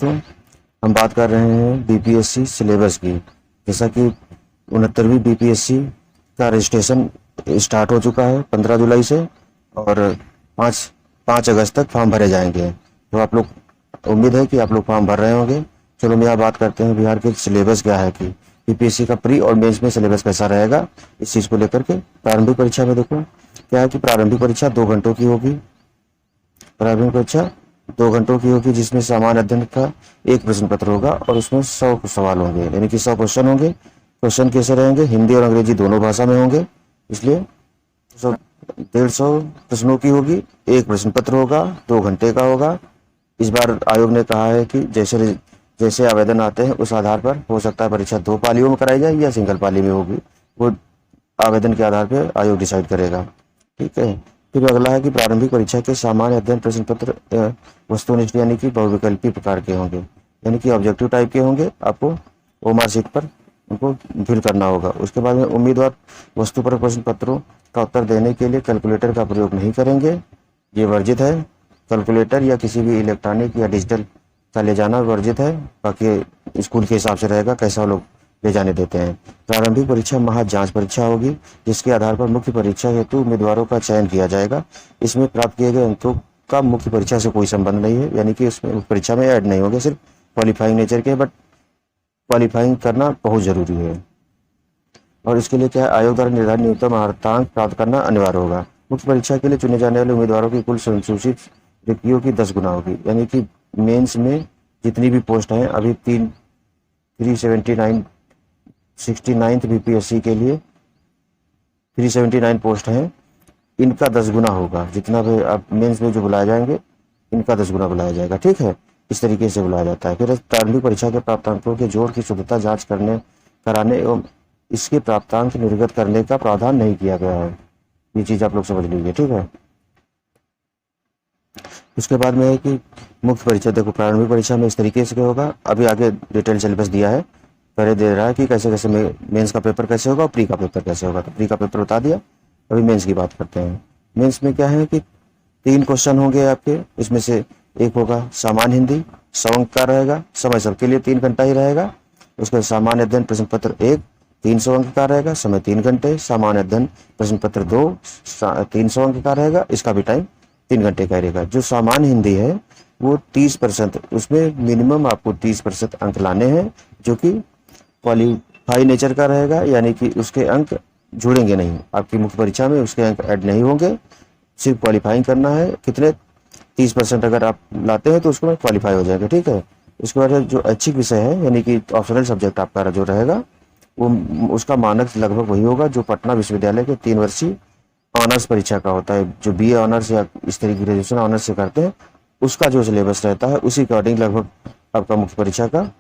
दोस्तों, हम बात कर रहे हैं बीपीएससी सिलेबस की। जैसा कि 69वीं बीपीएससी का रजिस्ट्रेशन स्टार्ट हो चुका है 15 जुलाई से, और 5 अगस्त तक फॉर्म भरे जाएंगे। तो आप लोग, उम्मीद है कि आप लोग फॉर्म भर रहे होंगे। चलो हम यहाँ बात करते हैं बिहार के सिलेबस क्या है, कि बीपीएससी का प्री और मेंस में सिलेबस कैसा रहेगा, इस चीज़ को लेकर के। प्रारंभिक परीक्षा में देखो क्या है कि प्रारंभिक परीक्षा 2 घंटों की होगी। प्रारंभिक परीक्षा 2 घंटों की होगी, जिसमें सामान्य अध्ययन का एक प्रश्न पत्र होगा और उसमें 100 सवाल होंगे, यानी कि 100 क्वेश्चन होंगे। क्वेश्चन कैसे रहेंगे? हिंदी और अंग्रेजी दोनों भाषा में होंगे, इसलिए 150 प्रश्नों की होगी। एक प्रश्न पत्र होगा, 2 घंटे का होगा। इस बार आयोग ने कहा है कि जैसे जैसे आवेदन आते हैं उस आधार पर हो सकता है परीक्षा 2 पालियों में कराई जाए या सिंगल पाली में होगी, वो आवेदन के आधार पर आयोग डिसाइड करेगा। ठीक है। फिर अगला है कि प्रारंभिक परीक्षा के सामान्य अध्ययन प्रश्न पत्र वस्तुनिष्ठ यानी कि बहुविकल्पी प्रकार के होंगे, यानी कि ऑब्जेक्टिव टाइप के होंगे। आपको ओमार शीट पर उनको फिल करना होगा। उसके बाद में उम्मीदवार वस्तुपरक प्रश्न पत्रों का उत्तर देने के लिए कैलकुलेटर का प्रयोग नहीं करेंगे, ये वर्जित है। कैलकुलेटर या किसी भी इलेक्ट्रॉनिक या डिजिटल का ले जाना वर्जित है। बाकी स्कूल के हिसाब से रहेगा कैसा लोग ले जाने देते हैं। प्रारंभिक परीक्षा महा जांच परीक्षा होगी, जिसके आधार पर मुख्य परीक्षा हेतु उम्मीदवारों का चयन किया जाएगा। इसमें प्राप्त किए गए अंकों का मुख्य परीक्षा से कोई संबंध नहीं है, यानी कि उसमें परीक्षा में ऐड नहीं होंगे, सिर्फ क्वालिफाइंग नेचर के, बट क्वालिफाइंग करना बहुत जरूरी है। और इसके लिए क्या है, आयोग द्वारा निर्धारित न्यूनतम अर्हतांक प्राप्त करना अनिवार्य होगा। मुख्य परीक्षा के लिए चुने जाने वाले उम्मीदवारों की कुल संसूचित रिक्तियों की 10 गुना होगी, यानी कि मेंस में जितनी भी पोस्ट हैं, अभी 369 बीपीएससी के लिए 379 पोस्ट हैं, इनका 10 गुना होगा। जितना भी आप मेंस में जो बुलाए जाएंगे, इनका 10 गुना बुलाया जाएगा। ठीक है, इस तरीके से बुलाया जाता है। फिर प्रारंभिक परीक्षा के प्राप्तांकों के जोड़ की शुद्धता जांच कराने एवं इसके प्राप्तांक निर्गत करने का प्रावधान नहीं किया गया है, ये चीज आप लोग समझ लीजिए। ठीक है। उसके बाद में है कि मुख्य परीक्षा, देखो प्रारंभिक परीक्षा में इस तरीके से होगा। अभी आगे डिटेल सिलेबस दिया है, पहले दे रहा है कि कैसे कैसे मेंस का पेपर कैसे होगा और प्री का पेपर कैसे होगा। तो प्री का पेपर बता दिया, अभी मेंस की बात करते हैं। मेंस में क्या है कि 3 क्वेश्चन होंगे आपके, इसमें से एक होगा सामान्य हिंदी, 100 अंक का रहेगा। समय सबके लिए 3 घंटा ही रहेगा। उसके सामान्य अध्ययन प्रश्न पत्र 1 300 अंक का रहेगा, समय 3 घंटे। सामान्य अध्ययन प्रश्न पत्र 2 300 अंक का रहेगा, इसका भी टाइम 3 घंटे का रहेगा। जो सामान्य हिंदी है वो 30%, उसमें मिनिमम आपको 30% अंक लाने हैं, जो कि क्वालिफाई नेचर का रहेगा, यानी कि उसके अंक जुड़ेंगे नहीं आपकी मुख्य परीक्षा में, उसके अंक ऐड नहीं होंगे। सिर्फ क्वालिफाइंग करना है। कितने? 30% अगर आप लाते हैं तो उसको क्वालिफाई हो जाएगा। ठीक है। उसके बाद जो ऐच्छिक विषय है, यानी कि ऑप्शनल सब्जेक्ट आपका जो रहेगा, वो उसका मानक लगभग वही होगा जो पटना विश्वविद्यालय के 3 वर्षीय ऑनर्स परीक्षा का होता है। जो बीए ऑनर्स या इस तरह की ग्रेजुएशन ऑनर्स से करते हैं, उसका जो सिलेबस रहता है उसी के अकॉर्डिंग लगभग आपका मुख्य परीक्षा का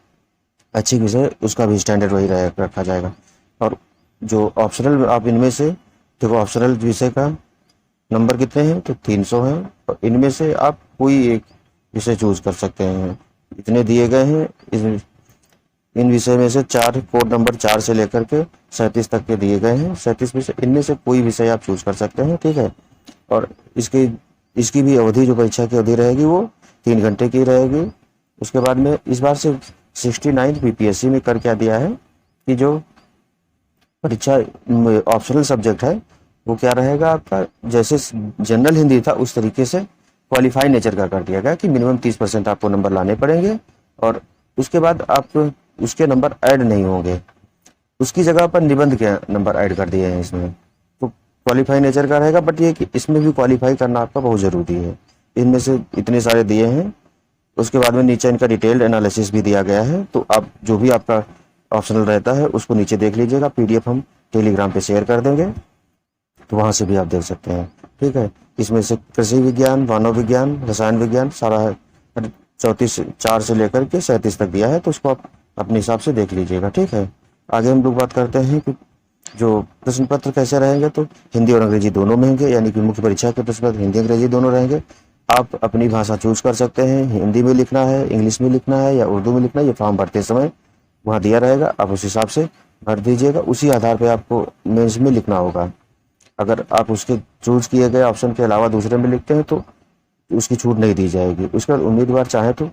ऐच्छिक विषय, उसका भी स्टैंडर्ड वही रखा जाएगा। और जो ऑप्शनल, आप इनमें से देखो ऑप्शनल विषय का नंबर कितने हैं, तो 300 हैं, और इनमें से आप कोई एक विषय चूज कर सकते हैं। इतने दिए गए हैं, इन विषय में से 4 कोड नंबर 4 से लेकर के 37 तक के दिए गए हैं। 37 विषय, इनमें से कोई विषय आप चूज कर सकते हैं। ठीक है। और इसकी भी अवधि, जो परीक्षा की अवधि रहेगी, वो 3 घंटे की रहेगी। उसके बाद में इस बार से 69 बीपीएससी में कर क्या दिया है कि जो परीक्षा ऑप्शनल सब्जेक्ट है वो क्या रहेगा आपका, जैसे जनरल हिंदी था उस तरीके से क्वालिफाई नेचर का कर दिया गया कि मिनिमम 30% आपको नंबर लाने पड़ेंगे, और उसके बाद आप उसके नंबर ऐड नहीं होंगे। उसकी जगह पर निबंध के नंबर ऐड कर दिए हैं इसमें, तो क्वालिफाई नेचर का रहेगा। बट ये कि इसमें भी क्वालिफाई करना आपका बहुत जरूरी है। इनमें से इतने सारे दिए हैं। उसके बाद में नीचे इनका डिटेल्ड एनालिसिस भी दिया गया है, तो आप जो भी आपका ऑप्शनल रहता है उसको नीचे देख लीजिएगा। पीडीएफ हम टेलीग्राम पे शेयर कर देंगे, तो वहां से भी आप देख सकते हैं। ठीक है। इसमें से कृषि विज्ञान, मानव विज्ञान, रसायन विज्ञान सारा है, 4 से लेकर के 37 तक दिया है, तो उसको आप अपने हिसाब से देख लीजिएगा। ठीक है। आगे हम लोग बात करते हैं कि जो प्रश्न पत्र कैसे रहेंगे, तो हिंदी और अंग्रेजी दोनों में होंगे, यानी कि मुख्य परीक्षा के प्रश्न पत्र हिंदी अंग्रेजी दोनों रहेंगे। आप अपनी भाषा चूज कर सकते हैं, हिंदी में लिखना है, इंग्लिश में लिखना है या उर्दू में लिखना है। ये फॉर्म भरते समय वहाँ दिया रहेगा, आप उस हिसाब से भर दीजिएगा। उसी आधार पर आपको मेंस में लिखना होगा। अगर आप उसके चूज किए गए ऑप्शन के अलावा दूसरे में लिखते हैं तो उसकी छूट नहीं दी जाएगी। उसके बाद उम्मीदवार चाहे तो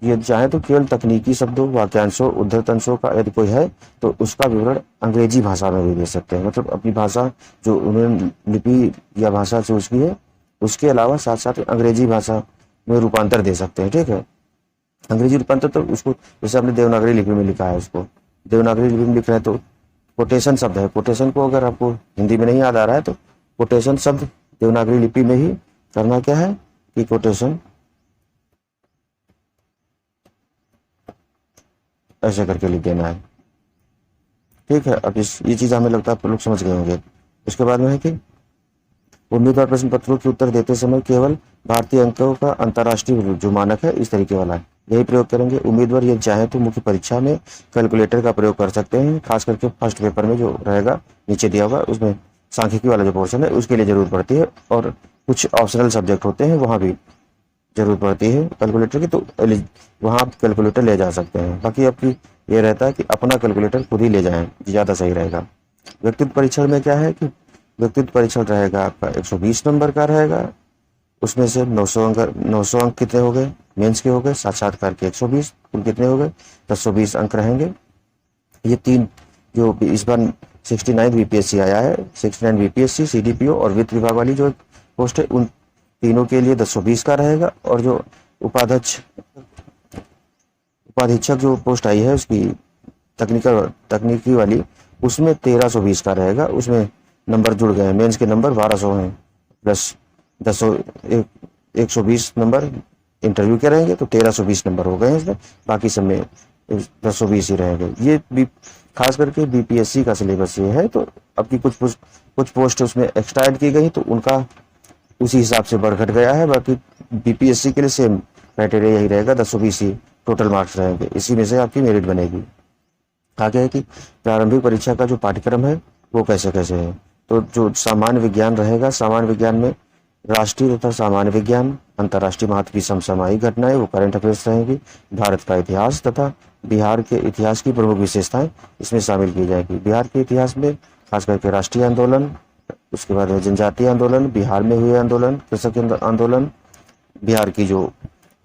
ये चाहे तो केवल तकनीकी शब्दों, वाक्यांशों, उद्धृत अंशों का यदि कोई है तो उसका विवरण अंग्रेजी भाषा में भी दे सकते हैं। मतलब अपनी भाषा जो उन्होंने लिपि या भाषा चूज की है उसके अलावा साथ साथ अंग्रेजी भाषा में रूपांतर दे सकते हैं। ठीक है, अंग्रेजी रूपांतर तो उसको जैसे आपने देवनागरी लिपि में लिखा है, उसको देवनागरी लिपि में लिख रहे हैं तो कोटेशन शब्द है, कोटेशन को अगर आपको हिंदी में नहीं याद आ रहा है तो कोटेशन शब्द देवनागरी लिपि में ही करना क्या है कि कोटेशन ऐसे करके लिख देना है। ठीक है, अब ये चीज़ हमें लगता है आप लोग समझ गए होंगे। उसके बाद में है कि उम्मीदवार प्रश्न पत्रों के उत्तर देते समय केवल भारतीय अंकों का अंतर्राष्ट्रीय जो मानक है इस तरीके वाला है यही प्रयोग करेंगे। उम्मीदवार यदि चाहे तो मुख्य परीक्षा में कैलकुलेटर का प्रयोग कर सकते हैं, खास करके फर्स्ट पेपर में जो रहेगा नीचे दिया होगा उसमें सांख्यिकी वाला जो पोर्शन है उसके लिए जरूरत पड़ती है, और कुछ ऑप्शनल सब्जेक्ट होते हैं वहाँ भी जरूरत पड़ती है कैलकुलेटर की, तो वहाँ आप कैलकुलेटर ले जा सकते हैं। बाकी आपकी ये रहता है कि अपना कैलकुलेटर खुद ही ले जाएं, ज़्यादा सही रहेगा। व्यक्तित्व परीक्षण में क्या है कि व्यक्तित्व परीक्षण रहेगा आपका 120 नंबर का रहेगा, उसमें से 900 अंक कितने हो गए मेंस के हो गए, साक्षात्कार के 120, कुल कितने हो गए 1020 अंक रहेंगे। ये तीन जो इस बार 69 बीपीएससी आया है, 69 बीपीएससी, सीडीपीओ और वित्त विभाग वाली जो पोस्ट है उन तीनों के लिए 1020 का रहेगा, और जो उपाधीक्षक जो पोस्ट आई है उसकी तकनीकी वाली उसमें 1320 का रहेगा। उसमें नंबर जुड़ गए हैं, मेंस के नंबर 1200 हैं प्लस 120 नंबर इंटरव्यू के रहेंगे तो 1320 नंबर हो गए हैं इसमें, बाकी सब में 1020 ही रहेंगे। ये भी खास करके बीपीएससी का सिलेबस ये है, तो अब की कुछ पोस्ट उसमें एक्स्ट्रा ऐड की गई तो उनका उसी हिसाब से बढ़ घट गया है। बाकी बीपीएससी के लिए सेम क्राइटेरिया यही रहेगा, 1020 ही टोटल मार्क्स रहेंगे, इसी में से आपकी मेरिट बनेगी। आगे है कि प्रारंभिक परीक्षा का जो पाठ्यक्रम है वो कैसे कैसे है। तो जो सामान्य विज्ञान रहेगा, सामान्य विज्ञान में राष्ट्रीय तथा सामान्य विज्ञान, अंतर्राष्ट्रीय महत्व की समसामयिक घटनाएं वो करंट अफेयर्स रहेंगी, भारत का इतिहास तथा बिहार के इतिहास की प्रमुख विशेषताएं इसमें शामिल की जाएगी। बिहार के इतिहास में खास करके राष्ट्रीय आंदोलन, उसके बाद जनजातीय आंदोलन, बिहार में हुए आंदोलन, कृषक आंदोलन, बिहार की जो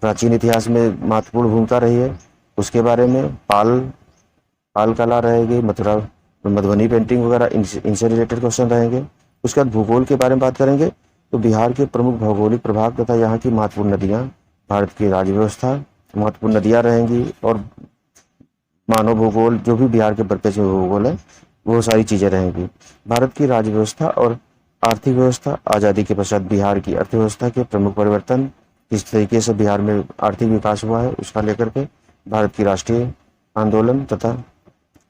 प्राचीन इतिहास में महत्वपूर्ण भूमिका रही है उसके बारे में, पाल कला रहेगी, मथुरा मधुबनी पेंटिंग वगैरह इनसे रिलेटेड क्वेश्चन रहेंगे। उसके बाद भूगोल के बारे में बात करेंगे तो बिहार के प्रमुख भौगोलिक प्रभाव तथा यहाँ की महत्वपूर्ण नदियाँ, भारत की राज्य व्यवस्था, महत्वपूर्ण नदियाँ रहेंगी, और मानव भूगोल जो भी बिहार के परिपेक्ष में भूगोल है वो सारी चीज़ें रहेंगी। भारत की राज्य व्यवस्था और आर्थिक व्यवस्था, आज़ादी के पश्चात बिहार की अर्थव्यवस्था के प्रमुख परिवर्तन, किस तरीके से बिहार में आर्थिक विकास हुआ है उसका लेकर के, भारत की राष्ट्रीय आंदोलन तथा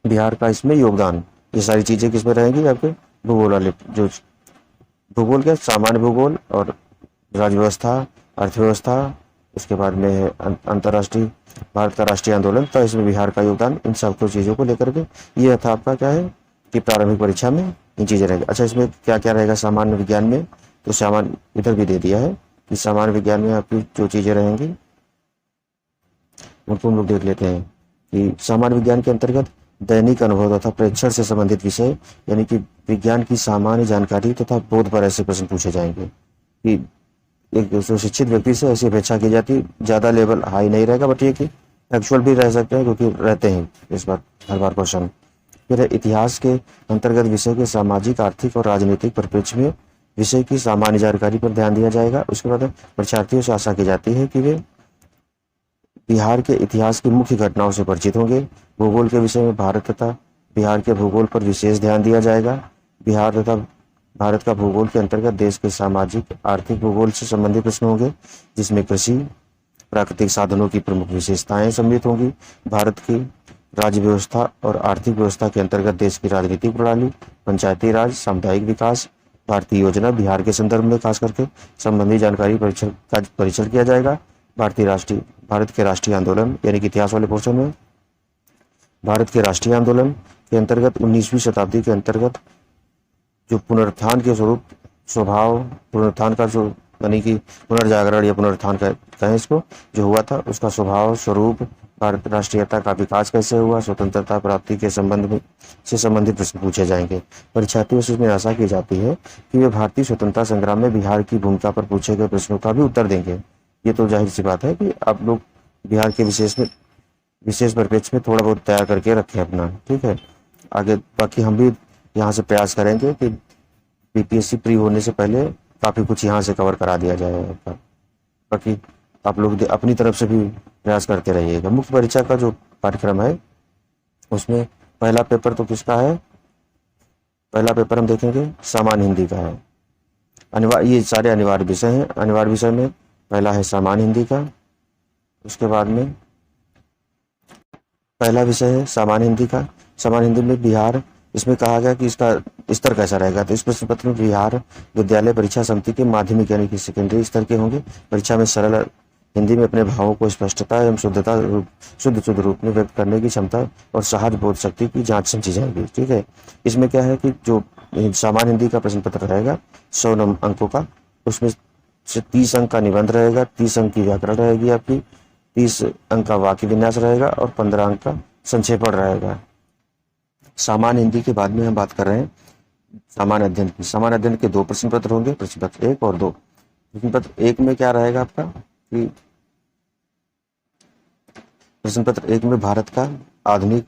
बिहार का इसमें योगदान, ये सारी चीज़ें किसमें रहेंगी आपके भूगोल वाले, जो भूगोल के सामान्य भूगोल और राज्य व्यवस्था, अर्थव्यवस्था, उसके बाद में है अंतर्राष्ट्रीय भारत का राष्ट्रीय आंदोलन, तो इसमें बिहार का योगदान, इन सब कुछ चीज़ों को लेकर के ये था आपका क्या है कि प्रारंभिक परीक्षा में इन चीज़ें रहेगी। अच्छा, इसमें क्या क्या रहेगा सामान्य विज्ञान में, तो सामान्य इधर भी दे दिया है कि सामान्य विज्ञान में आपकी जो चीज़ें रहेंगी उनको हम लोग देख लेते हैं कि सामान्य विज्ञान के अंतर्गत दैनिक अनुभव तथा प्रेक्षण से संबंधित विषय, यानी कि विज्ञान की सामान्य जानकारी तथा बोध पर ऐसे प्रश्न पूछे जाएंगे कि एक सुशिक्षित व्यक्ति से ऐसी अपेक्षा की जाती, ज़्यादा लेवल हाई नहीं रहेगा, बट ये कि एक्चुअल भी रह सकते हैं क्योंकि रहते हैं इस बार हर बार क्वेश्चन। फिर इतिहास के अंतर्गत विषय के सामाजिक, आर्थिक और राजनीतिक परिप्रेक्ष्य में विषय की सामान्य जानकारी पर ध्यान दिया जाएगा। उसके बाद परीक्षार्थियों से आशा की जाती है कि वे बिहार के इतिहास की मुख्य घटनाओं से परिचित होंगे। भूगोल के विषय में भारत तथा बिहार के भूगोल पर विशेष ध्यान दिया जाएगा। बिहार तथा भारत का भूगोल के अंतर्गत देश के सामाजिक, आर्थिक भूगोल से संबंधित प्रश्न होंगे, जिसमें कृषि, प्राकृतिक साधनों की प्रमुख विशेषताएं सम्मिलित होंगी। भारत की राज्य व्यवस्था और आर्थिक व्यवस्था के अंतर्गत देश की राजनीतिक प्रणाली, पंचायती राज, सामुदायिक विकास, भारतीय योजना, बिहार के संदर्भ में खास करके संबंधी जानकारी परीक्षण किया जाएगा। भारत के राष्ट्रीय आंदोलन, यानी कि इतिहास वाले पोर्शन में भारत के राष्ट्रीय आंदोलन के अंतर्गत 19वीं शताब्दी के अंतर्गत जो पुनरुत्थान के स्वरूप स्वभाव, पुनरुत्थान का जो यानी कि पुनर्जागरण या पुनरुत्थान कहें इसको, जो हुआ था उसका स्वभाव, स्वरूप, भारत राष्ट्रीयता का विकास कैसे हुआ, स्वतंत्रता प्राप्ति के संबंध में से संबंधित प्रश्न पूछे जाएंगे। परीक्षार्थियों से इसमें आशा की जाती है कि वे भारतीय स्वतंत्रता संग्राम में बिहार की भूमिका पर पूछे गए प्रश्नों का भी उत्तर देंगे। ये तो जाहिर सी बात है कि आप लोग बिहार के विशेष परिप्रेक्ष्य में थोड़ा बहुत तैयार करके रखें अपना, ठीक है। आगे बाकी हम भी यहाँ से प्रयास करेंगे कि बीपीएससी प्री होने से पहले काफ़ी कुछ यहाँ से कवर करा दिया जाए आपका। बाकी आप लोग अपनी तरफ से भी प्रयास करते रहिएगा। मुख्य परीक्षा का जो पाठ्यक्रम है उसमें पहला पेपर तो किसका है, पहला पेपर हम देखेंगे सामान्य हिंदी का है। ये सारे अनिवार्य विषय हैं। अनिवार्य विषय में पहला है सामान्य हिंदी का, उसके बाद में पहला विषय है सामान्य हिंदी का। सामान्य हिंदी में बिहार, इसमें कहा गया कि इसका स्तर कैसा रहेगा, तो इस प्रश्न पत्र में बिहार विद्यालय परीक्षा समिति के माध्यमिक यानी कि सेकेंडरी स्तर के होंगे। परीक्षा में सरल हिंदी में अपने भावों को स्पष्टता एवं शुद्ध रूप में व्यक्त करने की क्षमता और सहज बोध शक्ति की जांच समझी जाएगी, ठीक है। इसमें क्या है कि जो सामान्य हिंदी का प्रश्न पत्र रहेगा 100 अंकों का, उसमें से 30 अंक का निबंध रहेगा, 30 अंक की व्याकरण रहेगी आपकी, 30 अंक का वाक्य विन्यास रहेगा और 15 अंक का संक्षेपण रहेगा। सामान्य हिंदी के बाद में हम बात कर रहे हैं सामान्य अध्ययन की। सामान्य अध्ययन के 2 प्रश्न पत्र होंगे, प्रश्न पत्र 1 और 2। प्रश्न पत्र 1 में क्या रहेगा आपका कि प्रश्न पत्र 1 में भारत का आधुनिक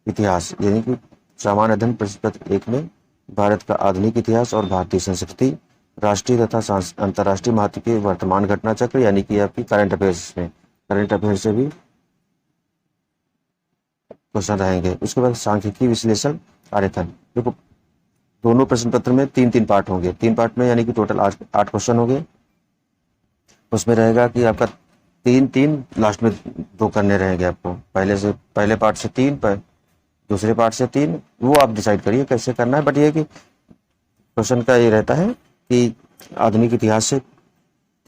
इतिहास, यानी कि सामान्य अध्ययन प्रश्न पत्र 1 में भारत का आधुनिक इतिहास और भारतीय संस्कृति, राष्ट्रीय तथा अंतर्राष्ट्रीय महत्व के वर्तमान घटना चक्र, यानी कि आपकी करंट अफेयर्स में, करंट अफेयर से भी क्वेश्चन रहेंगे। उसके बाद सांख्यिकी विश्लेषण आरेखन। देखो दोनों प्रश्न पत्र में 3-3 पार्ट होंगे, 3 पार्ट में यानी कि टोटल 8 क्वेश्चन होंगे। उसमें रहेगा कि आपका 3-3 लास्ट में 2 करने रहेंगे आपको, पहले पार्ट से 3 दूसरे पार्ट से 3, वो आप डिसाइड करिए कैसे करना है। बट ये कि क्वेश्चन का ये रहता है कि आधुनिक इतिहास से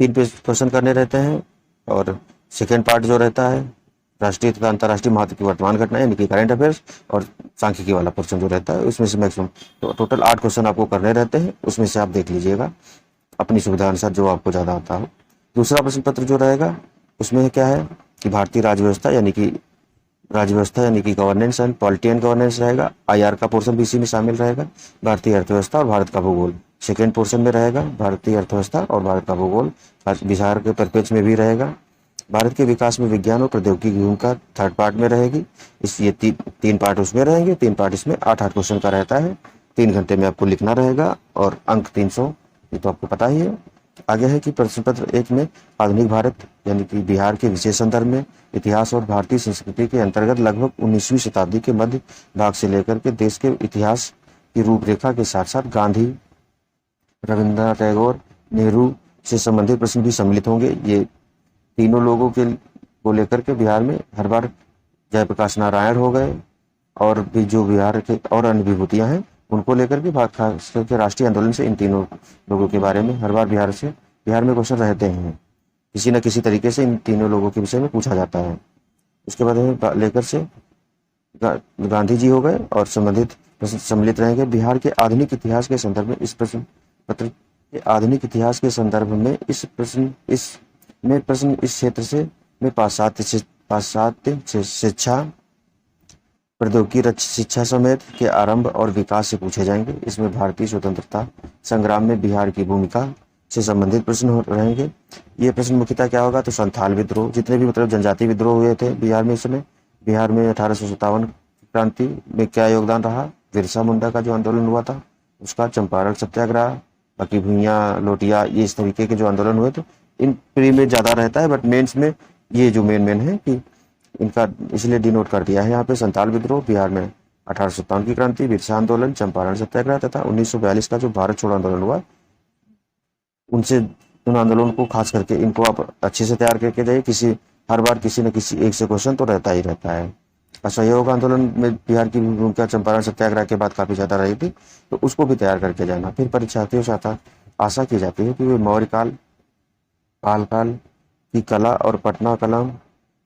3 क्वेश्चन करने रहते हैं और सेकेंड पार्ट जो रहता है राष्ट्रीय तथा अंतर्राष्ट्रीय महत्व की वर्तमान घटना यानी कि करंट अफेयर्स और सांख्यिकी वाला पोर्शन जो रहता है उसमें से मैक्सिमम तो टोटल 8 क्वेश्चन आपको करने रहते हैं। उसमें से आप देख लीजिएगा अपनी सुविधा अनुसार जो आपको ज़्यादा आता हो। दूसरा प्रश्न पत्र जो रहेगा उसमें क्या है कि भारतीय राज्य व्यवस्था यानी कि governance and polity and governance रहेगा। आईआर का पोर्शन भी इसी में शामिल रहेगा। भारतीय अर्थव्यवस्था और भारत का भूगोल सेकेंड पोर्शन में रहेगा। भारतीय अर्थव्यवस्था और भारत का भूगोल बिहार के परिप्रेक्ष्य में भी रहेगा। भारत के विकास में विज्ञान और प्रौद्योगिकी की भूमिका थर्ड पार्ट में रहेगी। ये 3 पार्ट उसमें रहेंगे, 3 पार्ट इसमें 8-8 क्वेश्चन का रहता है। 3 घंटे में आपको लिखना रहेगा और अंक 300, ये तो आपको पता ही है। आगे है कि प्रश्न पत्र 1 में आधुनिक भारत यानी कि बिहार के विशेष संदर्भ में इतिहास और भारतीय संस्कृति के अंतर्गत लगभग 19वीं शताब्दी के मध्य भाग से लेकर के देश के इतिहास की रूपरेखा के साथ साथ गांधी, रविंद्रनाथ टैगोर, नेहरू से संबंधित प्रश्न भी सम्मिलित होंगे। ये तीनों लोगों को लेकर के बिहार में हर बार जयप्रकाश नारायण हो गए और भी जो बिहार के और अन्य विभूतियां हैं उनको लेकर के खास करके राष्ट्रीय आंदोलन से इन तीनों लोगों के बारे में हर बार बिहार में क्वेश्चन रहते हैं। किसी न किसी तरीके से इन तीनों लोगों के विषय में पूछा जाता है। उसके बाद लेकर से गांधी जी हो गए और संबंधित प्रश्न सम्मिलित रहेंगे। बिहार के आधुनिक इतिहास के संदर्भ में इस प्रश्न पत्र के आधुनिक इतिहास के संदर्भ में इस क्षेत्र से में पाश्चात्य शिक्षा, प्रौद्योगिकी शिक्षा समेत के आरंभ और विकास से पूछे जाएंगे। इसमें भारतीय स्वतंत्रता संग्राम में बिहार की भूमिका से संबंधित प्रश्न रहेंगे। ये प्रश्न मुख्यतः क्या होगा तो संथाल विद्रोह, जितने भी मतलब जनजाति विद्रोह हुए थे बिहार में, इसमें बिहार में 1857 क्रांति में क्या योगदान रहा, बिरसा मुंडा का जो आंदोलन हुआ था उसका, चंपारण सत्याग्रह, बाकी भुइयां लोटिया, ये इस तरीके के जो आंदोलन हुए थे इन प्री में ज़्यादा रहता है। बट मेंस में ये जो मेन है कि इनका इसलिए डिनोट कर दिया है यहाँ पे संथाल विद्रोह, बिहार में 1857 की क्रांति, बिरसा आंदोलन, चंपारण सत्याग्रह तथा 1942 का जो भारत छोड़ो आंदोलन हुआ, उन आंदोलन को खास करके इनको आप अच्छे से तैयार करके जाइए। हर बार किसी न किसी एक से क्वेश्चन तो रहता ही रहता है। असहयोग आंदोलन में बिहार की भूमिका चंपारण सत्याग्रह के बाद काफी ज्यादा रही थी, तो उसको भी तैयार करके जाना। फिर परीक्षार्थियों से आशा की जाती है कि वे मौर्य काल, पाल काल की कला और पटना कला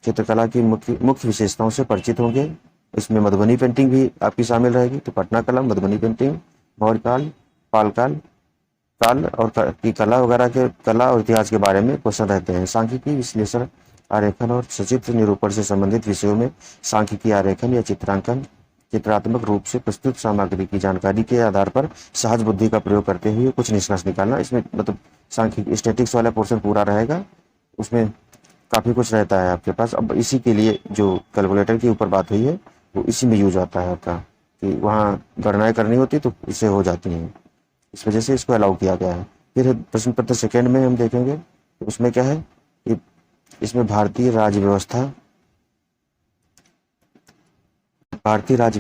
चित्रकला की मुख्य विशेषताओं से परिचित होंगे। इसमें मधुबनी पेंटिंग भी आपकी शामिल रहेगी। तो पटना कला, मधुबनी पेंटिंग, मौर्य काल, पाल काल और की कला वगैरह के कला और इतिहास के बारे में क्वेश्चन रहते हैं। सांख्यिकी विश्लेषण आरेखन और सचित्र निरूपण से संबंधित विषयों में सांख्यिकी आरेखन या चित्रांकन चित्रात्मक रूप से प्रस्तुत सामग्री की जानकारी के आधार पर सहज बुद्धि का प्रयोग करते हुए कुछ निष्कर्ष निकालना। इसमें मतलब सांख्यिकी स्टैटिक्स वाला पोर्शन पूरा रहेगा। उसमें काफ़ी कुछ रहता है आपके पास। अब इसी के लिए जो कैलकुलेटर के ऊपर बात हुई है वो इसी में यूज आता है आपका, कि वहाँ गणनाएं करनी होती तो इससे हो जाती हैं, इस वजह से इसको अलाउ किया गया है। फिर प्रश्न पत्र सेकेंड में हम देखेंगे तो उसमें क्या है कि इसमें भारतीय राज्य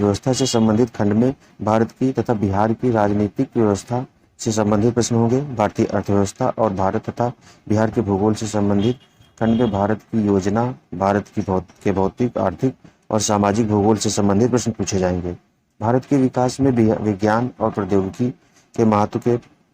व्यवस्था से संबंधित खंड में भारत की तथा बिहार की राजनीतिक व्यवस्था से संबंधित प्रश्न होंगे। भारतीय अर्थव्यवस्था और भारत तथा बिहार के भूगोल से संबंधित खंड में भारत की योजना, भारत के भौतिक, आर्थिक और सामाजिक भूगोल से संबंधित प्रश्न पूछे जाएंगे। भारत के विकास में विज्ञान और प्रौद्योगिकी के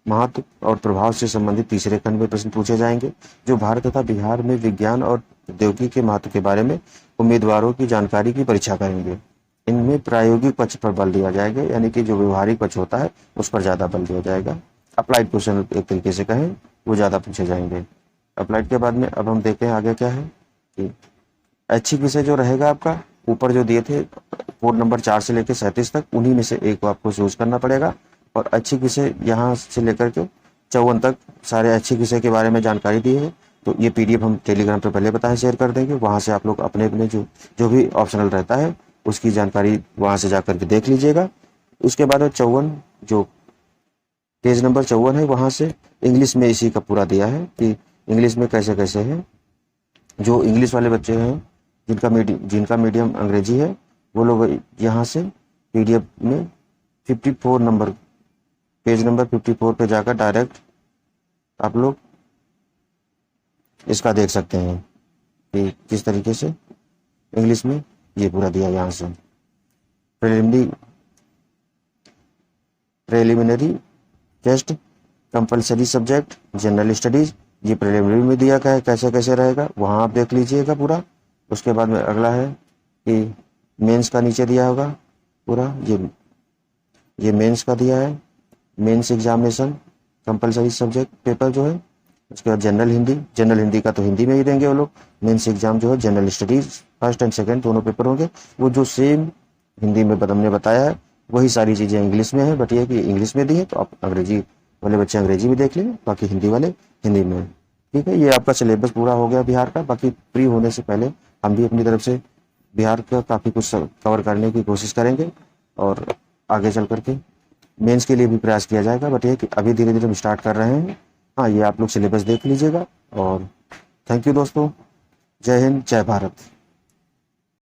महत्व और प्रभाव से संबंधित तीसरे खंड में प्रश्न पूछे जाएंगे, जो भारत तथा बिहार में विज्ञान और प्रौद्योगिकी के महत्व के बारे में उम्मीदवारों की जानकारी की परीक्षा करेंगे। इनमें प्रायोगिक पक्ष पर बल दिया जाएगा, यानी कि जो व्यवहारिक पक्ष होता है उस पर ज़्यादा बल दिया जाएगा। अप्लाइड क्वेश्चन एक तरीके से कहें वो ज़्यादा पूछे जाएंगे। अप्लाइड के बाद में अब हम देखते हैं आगे क्या है कि ऐच्छिक विषय जो रहेगा आपका, ऊपर जो दिए थे कोड नंबर 4 से लेकर 37 तक, उन्हीं में से एक को आपको चूज करना पड़ेगा। और ऐच्छिक विषय यहाँ से लेकर के 54 तक सारे ऐच्छिक विषय के बारे में जानकारी दी है। तो ये पीडीएफ हम टेलीग्राम पे पहले बताएं शेयर कर देंगे, वहाँ से आप लोग अपने अपने जो भी ऑप्शनल रहता है उसकी जानकारी वहाँ से जा करके देख लीजिएगा। उसके बाद 54 जो पेज नंबर 54 है वहाँ से इंग्लिश में इसी का पूरा दिया है कि इंग्लिश में कैसे कैसे है। जो इंग्लिश वाले बच्चे हैं जिनका मीडियम अंग्रेजी है वो लोग यहाँ से पीडीएफ में 54 नंबर पेज नंबर 54 पे जाकर डायरेक्ट आप लोग इसका देख सकते हैं कि किस तरीके से इंग्लिश में ये पूरा दिया। यहाँ से preliminary test, compulsory subject, general studies, ये प्रिलिमिनरी में दिया गया है कैसे कैसे रहेगा, वहाँ आप देख लीजिएगा पूरा। उसके बाद में अगला है कि मेंस का नीचे दिया होगा पूरा, ये मेंस का दिया है, mains examination compulsory subject paper जो है। उसके बाद जनरल हिंदी का तो हिंदी में ही देंगे वो लोग। मेंस एग्जाम जो है general studies first and second दोनों पेपर होंगे, वो जो सेम हिंदी में हमने बताया है वही सारी चीज़ें इंग्लिश में है, बट ये कि इंग्लिश में दी है तो आप अंग्रेजी वाले बच्चे अंग्रेजी में देख लेंगे, बाकी हिंदी वाले हिंदी में। ठीक है, ये आपका सिलेबस पूरा हो गया बिहार का। बाकी फ्री होने से पहले हम भी अपनी तरफ से बिहार का काफ़ी कुछ कवर करने की कोशिश करेंगे और आगे चल करके मेंस के लिए भी प्रयास किया जाएगा। बट ये कि अभी धीरे धीरे हम स्टार्ट कर रहे हैं। हाँ, ये आप लोग सिलेबस देख लीजिएगा। और थैंक यू दोस्तों, जय हिंद, जय भारत।